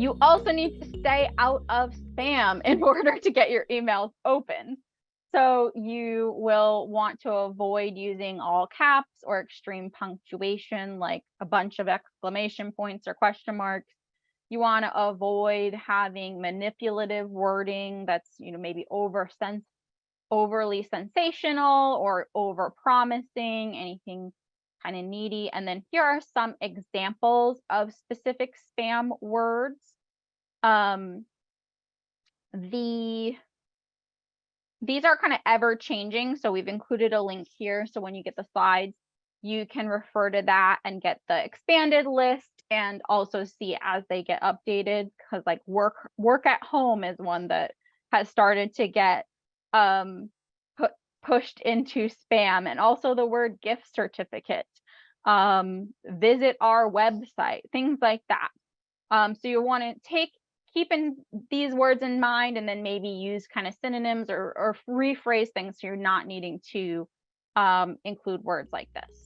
You also need to stay out of spam in order to get your emails open. So you will want to avoid using all caps or extreme punctuation, like a bunch of exclamation points or question marks. You want to avoid having manipulative wording that's, maybe overly sensational or over promising, anything kind of needy. And then here are some examples of specific spam words. These are kind of ever changing, so we've included a link here. So when you get the slides, you can refer to that and get the expanded list and also see as they get updated, because like work at home is one that has started to get pushed into spam, and also the word gift certificate, visit our website, things like that. So you want to keeping these words in mind, and then maybe use kind of synonyms or rephrase things so you're not needing to include words like this.